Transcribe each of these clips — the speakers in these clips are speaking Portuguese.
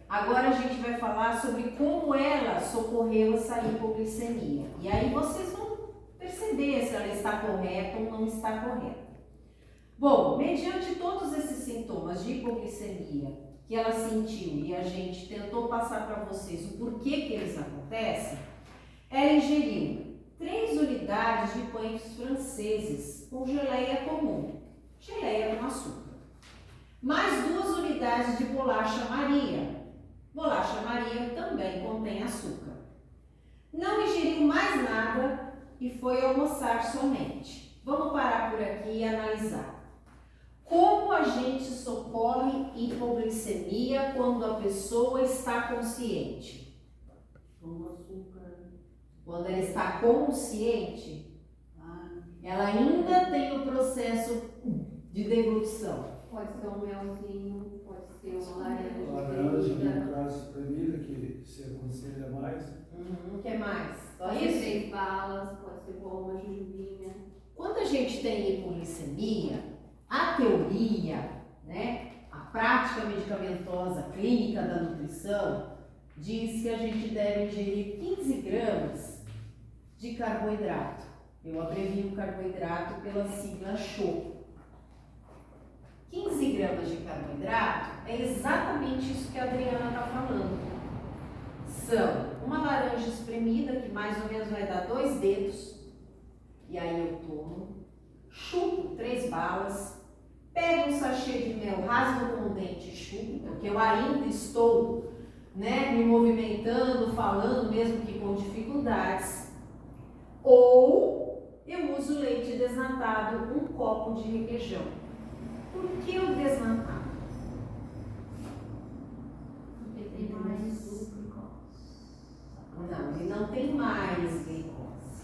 Agora a gente vai falar sobre como ela socorreu essa hipoglicemia. E aí vocês vão perceber se ela está correta ou não está correta. Bom, mediante todos esses sintomas de hipoglicemia que ela sentiu e a gente tentou passar para vocês o porquê que eles acontecem, ela ingeriu 3 unidades de pães franceses com geleia comum, geleia com açúcar, mais 2 unidades de bolacha Maria. Bolacha Maria também contém açúcar. Não ingeriu mais nada e foi almoçar somente. Vamos parar por aqui e analisar. Como a gente socorre hipoglicemia quando a pessoa está consciente? Com açúcar. Quando ela está consciente, ela ainda tem o processo de deglutição. Pode ser um melzinho, pode ser uma Laranja, laranja no caso, espremida, que se aconselha mais. O que mais? Só pode ser isso? 3 balas, pode ser uma jujubinha. Quando a gente tem hipoglicemia, a teoria, né, a prática medicamentosa clínica da nutrição, diz que a gente deve ingerir 15 gramas de carboidrato. Eu abrevio carboidrato pela sigla CHO. 15 gramas de carboidrato é exatamente isso que a Adriana está falando. São uma laranja espremida, que mais ou menos vai dar 2 dedos, e aí eu tomo, chupo 3 balas, pego um sachê de mel, rasgo com o dente e chupo, porque eu ainda estou, né, me movimentando, falando, mesmo que com dificuldades. Ou eu uso leite desnatado, 1 copo de requeijão. Por que o desnatado? Porque tem mais Não, ele não tem mais glicose.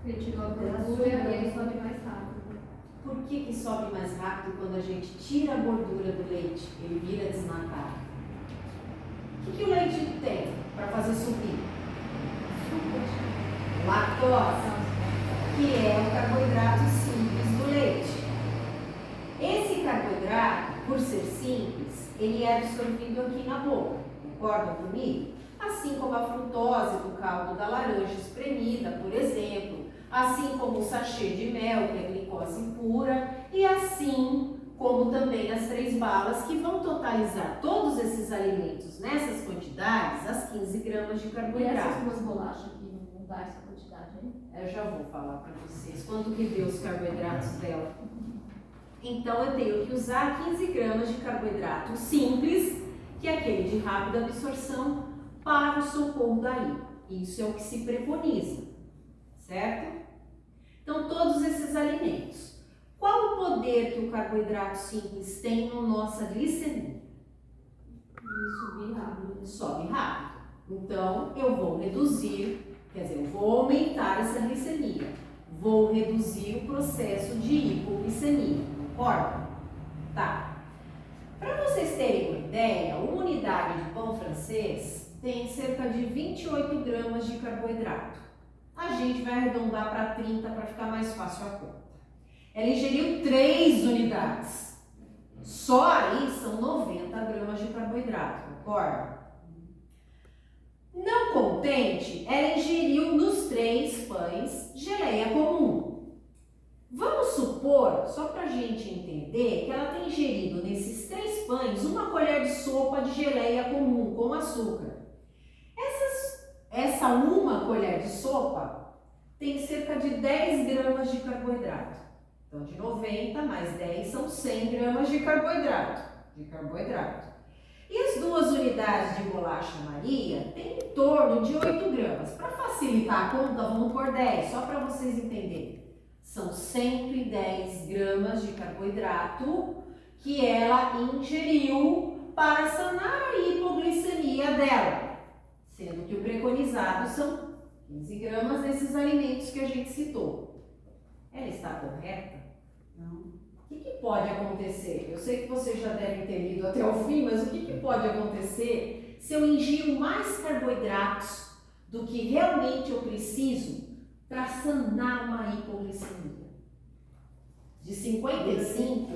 Ele tirou a gordura e ele sobe mais rápido. Por que sobe mais rápido quando a gente tira a gordura do leite? Ele vira desnatado. O que o leite tem para fazer subir? Lactose, que é o carboidrato simples do leite. Esse carboidrato, por ser simples, ele é absorvido aqui na boca, concordam comigo? Assim como a frutose do caldo da laranja espremida, por exemplo, assim como o sachê de mel, que é glicose pura, e assim como também as 3 balas, que vão totalizar todos esses alimentos nessas quantidades, as 15 gramas de E carboidrato. essas 2 bolachas aqui não dá essa quantidade, hein? Eu já vou falar para vocês quanto que deu os carboidratos dela. Então eu tenho que usar 15 gramas de carboidrato simples, que é aquele de rápida absorção, para o socorro da hipo. Isso é o que se preconiza, certo? Então todos esses alimentos. Qual o poder que o carboidrato simples tem na nossa glicemia? E subir rápido. Sobe rápido. Então eu vou reduzir, quer dizer, eu vou aumentar essa glicemia. Vou reduzir o processo de hipoglicemia. Concorda? Tá. Para vocês terem uma ideia, uma unidade de pão francês tem cerca de 28 gramas de carboidrato. A gente vai arredondar para 30 para ficar mais fácil a conta. Ela ingeriu 3 unidades. Só aí são 90 gramas de carboidrato, concorda? Não contente, ela ingeriu nos 3 pães geleia comum. Vamos supor, só para a gente entender, que ela tem ingerido nesses 3 pães 1 colher de sopa de geleia comum com açúcar. Essa 1 colher de sopa tem cerca de 10 gramas de carboidrato. Então, de 90 mais 10 são 100 gramas de carboidrato. E as 2 unidades de bolacha Maria têm em torno de 8 gramas. Para facilitar a conta, vamos por 10, só para vocês entenderem. São 110 gramas de carboidrato que ela ingeriu para sanar a hipoglicemia dela, sendo que o preconizado são 15 gramas desses alimentos que a gente citou. Ela está correta? Não. O que pode acontecer? Eu sei que vocês já devem ter lido até o fim, mas o que pode acontecer se eu ingiro mais carboidratos do que realmente eu preciso para sanar uma hipoglicemia? de 55,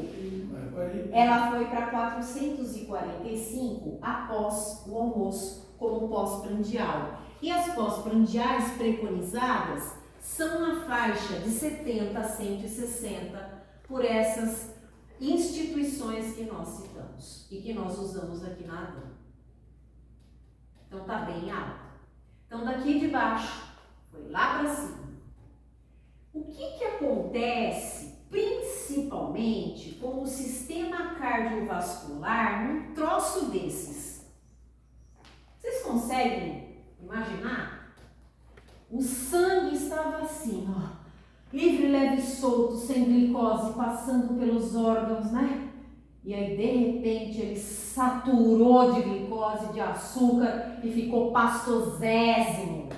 Vai para aí. ela foi para 445 após o almoço, como pós-prandial. E as pós-prandiais preconizadas são na faixa de 70 a 160 por essas instituições que nós citamos e que nós usamos aqui na ADAM. Então está bem alta. Então daqui de baixo foi lá para cima. O que acontece principalmente com o sistema cardiovascular num troço desses? Vocês conseguem imaginar? O sangue estava assim, ó, livre, leve e solto, sem glicose, passando pelos órgãos, né? E aí, de repente, ele saturou de glicose, de açúcar e ficou pastosésimo.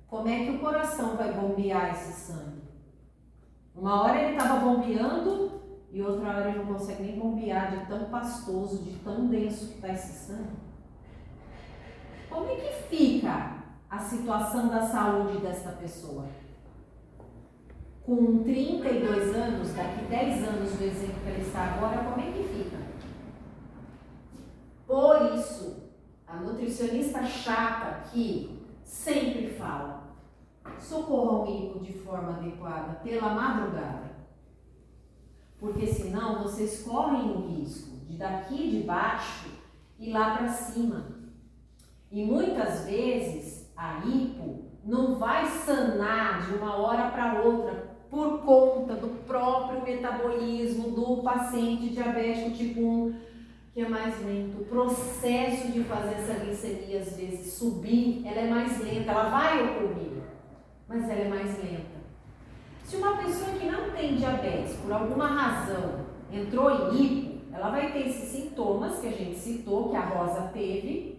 Como é que o coração vai bombear esse sangue? Uma hora ele estava bombeando e outra hora ele não consegue nem bombear de tão pastoso, de tão denso que está esse sangue. Como é que fica a situação da saúde desta pessoa? Com 32 anos, daqui 10 anos do exemplo que ele está agora, como é que fica? Por isso, a nutricionista chata aqui sempre fala: socorram o hipo de forma adequada pela madrugada. Porque senão vocês correm o risco de daqui de baixo ir lá para cima. E muitas vezes a hipo não vai sanar de uma hora para outra por conta do próprio metabolismo do paciente diabético tipo 1, que é mais lento. O processo de fazer essa glicemia às vezes subir, ela é mais lenta, ela vai ocorrer, mas ela é mais lenta. Se uma pessoa que não tem diabetes, por alguma razão, entrou em hipo, ela vai ter esses sintomas que a gente citou, que a Rosa teve,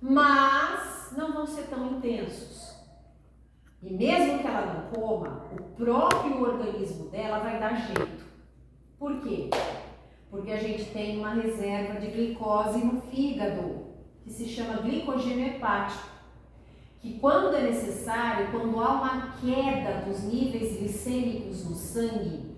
mas não vão ser tão intensos. E mesmo que ela não coma, o próprio organismo dela vai dar jeito. Por quê? Porque a gente tem uma reserva de glicose no fígado, que se chama glicogênio hepático, que quando é necessário, quando há uma queda dos níveis glicêmicos no sangue,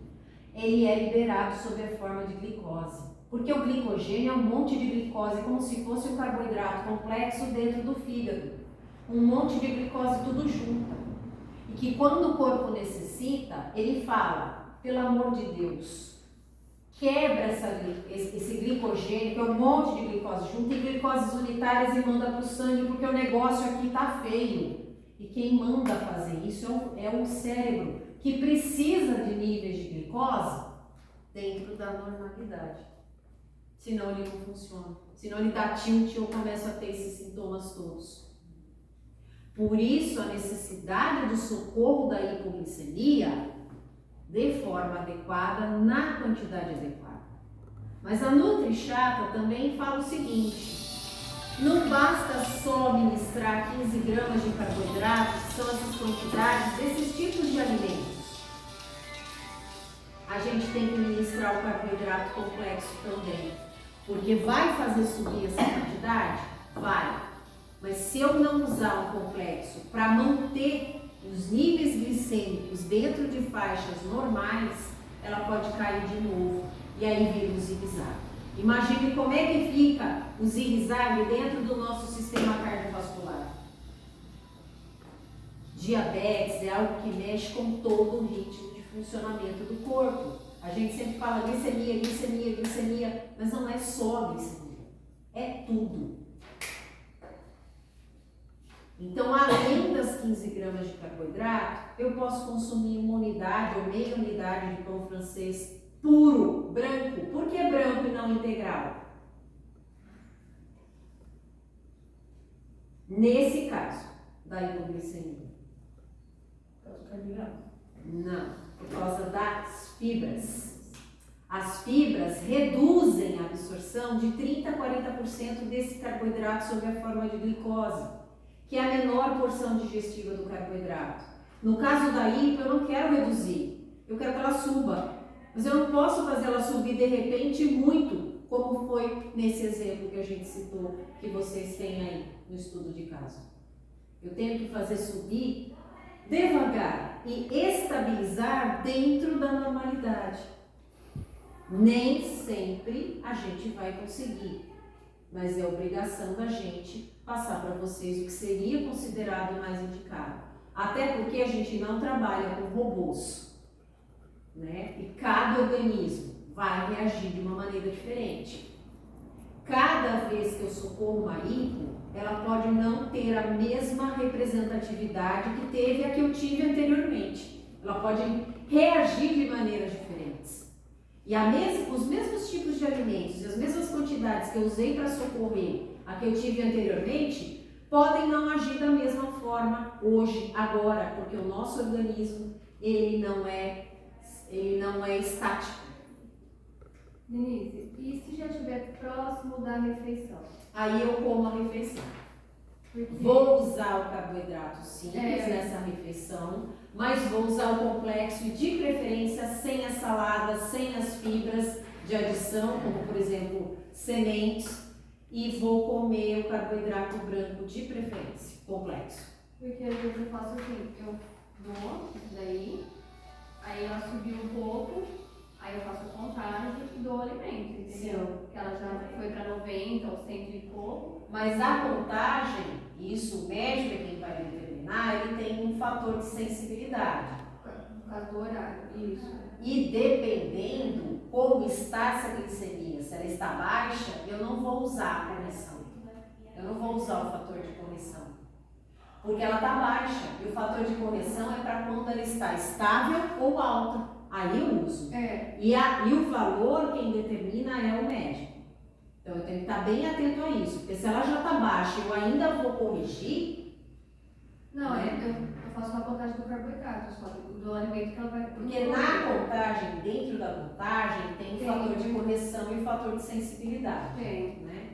ele é liberado sob a forma de glicose. Porque o glicogênio é um monte de glicose, como se fosse um carboidrato complexo dentro do fígado. Um monte de glicose tudo junto. E que quando o corpo necessita, ele fala: pelo amor de Deus, quebra esse glicogênio, que é um monte de glicose junto, e glicoses unitárias, e manda para o sangue, porque o negócio aqui está feio. E quem manda fazer isso é o cérebro, que precisa de níveis de glicose dentro da normalidade. Senão ele não funciona. Senão ele dá tilt ou começa a ter esses sintomas todos. Por isso a necessidade do socorro da hipoglicemia de forma adequada, na quantidade adequada. Mas a NutriChata também fala o seguinte: não basta só ministrar 15 gramas de carboidratos, que são essas quantidades desses tipos de alimentos. A gente tem que ministrar o carboidrato complexo também, porque vai fazer subir essa quantidade? Vai. Mas se eu não usar um complexo para manter os níveis glicêmicos dentro de faixas normais, ela pode cair de novo e aí vira um zigue-zague. Imagine como é que fica o zigue-zague dentro do nosso sistema cardiovascular. Diabetes é algo que mexe com todo o ritmo de funcionamento do corpo. A gente sempre fala glicemia, glicemia, glicemia, mas não é só a glicemia, é tudo. Então, além das 15 gramas de carboidrato, eu posso consumir uma unidade ou meia unidade de pão francês puro, branco. Por que branco e não integral? Nesse caso da hipoglicemia. Por causa do carboidrato. Não, por causa das fibras. As fibras reduzem a absorção de 30% a 40% desse carboidrato sob a forma de glicose, que é a menor porção digestiva do carboidrato. No caso da hipo, eu não quero reduzir, eu quero que ela suba. Mas eu não posso fazer ela subir de repente muito, como foi nesse exemplo que a gente citou, que vocês têm aí no estudo de caso. Eu tenho que fazer subir devagar e estabilizar dentro da normalidade. Nem sempre a gente vai conseguir, mas é obrigação da gente passar para vocês o que seria considerado mais indicado. Até porque a gente não trabalha com robôs, né? E cada organismo vai reagir de uma maneira diferente. Cada vez que eu socorro uma hipo, ela pode não ter a mesma representatividade que teve a que eu tive anteriormente. Ela pode reagir de maneiras diferentes. E os mesmos tipos de alimentos e as mesmas quantidades que eu usei para socorrer a que eu tive anteriormente, podem não agir da mesma forma hoje, agora, porque o nosso organismo, ele não é estático. Denise, e se já estiver próximo da refeição? Aí eu como a refeição. Porque... Vou usar o carboidrato simples nessa refeição, mas vou usar o complexo e de preferência sem as saladas, sem as fibras de adição, como por exemplo sementes, e vou comer o carboidrato branco de preferência, complexo. Porque às vezes eu faço assim, eu dou isso daí, aí ela subiu um pouco, aí eu faço a contagem e dou o alimento, entendeu? Sim. Que ela já foi para 90 ou 100 e pouco. Mas a contagem, isso o médico é quem vai determinar, ele tem um fator de sensibilidade. No caso do horário, isso. E dependendo como está essa glicemia, se ela está baixa, eu não vou usar a correção. Eu não vou usar o fator de correção. Porque ela está baixa e o fator de correção é para quando ela está estável ou alta. Aí eu uso. E o valor quem determina é o médico. Então eu tenho que estar bem atento a isso. Porque se ela já está baixa e eu ainda vou corrigir. Não, eu faço uma contagem do carboidrato, só do alimento que ela vai... Porque na contagem, dentro da contagem, tem o fator de correção e o fator de sensibilidade. Né?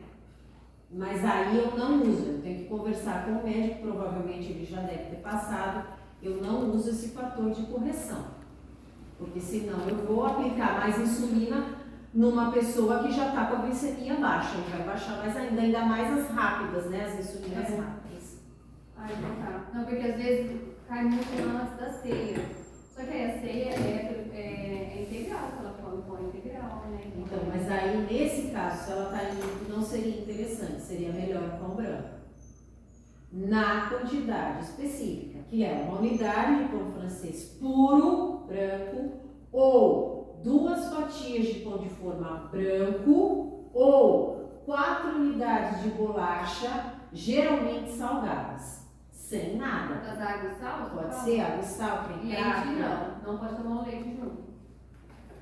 Mas aí eu não uso, eu tenho que conversar com o médico, provavelmente ele já deve ter passado, eu não uso esse fator de correção. Porque senão eu vou aplicar mais insulina numa pessoa que já está com a glicemia baixa, ele vai baixar mais ainda mais as rápidas, né? As insulinas rápidas. Ah, então tá. Não, porque às vezes cai muito antes da ceia. Só que aí a ceia é integral, que ela come pão integral, né? Então, mas aí nesse caso, se ela está indo, não seria interessante, seria melhor o pão branco. Na quantidade específica, que é uma unidade de pão francês puro, branco, ou 2 fatias de pão de forma branco, ou 4 unidades de bolacha, geralmente salgadas, sem nada. Das água e sal? Pode ser água e sal, creme cracker. Não pode tomar o leite junto.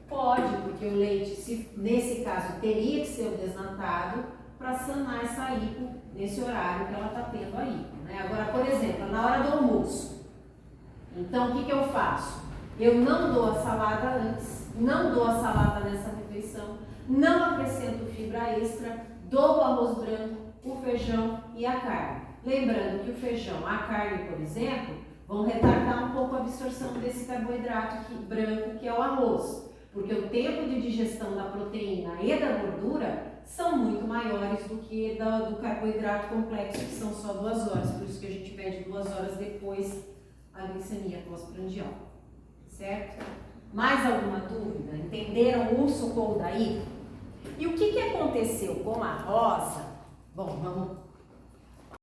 Pode, porque o leite, nesse caso, teria que ser o desnatado para sanar essa hipo nesse horário que ela está tendo a hipo. Né? Agora, por exemplo, na hora do almoço, então o que eu faço? Eu não dou a salada antes, não dou a salada nessa refeição, não acrescento fibra extra, dou o arroz branco, o feijão e a carne. Lembrando que o feijão, a carne, por exemplo, vão retardar um pouco a absorção desse carboidrato branco que é o arroz. Porque o tempo de digestão da proteína e da gordura são muito maiores do que do carboidrato complexo, que são só 2 horas. Por isso que a gente mede 2 horas depois a glicemia pós-prandial. Certo? Mais alguma dúvida? Entenderam o socorro daí? E o que aconteceu com a Rosa? Bom, vamos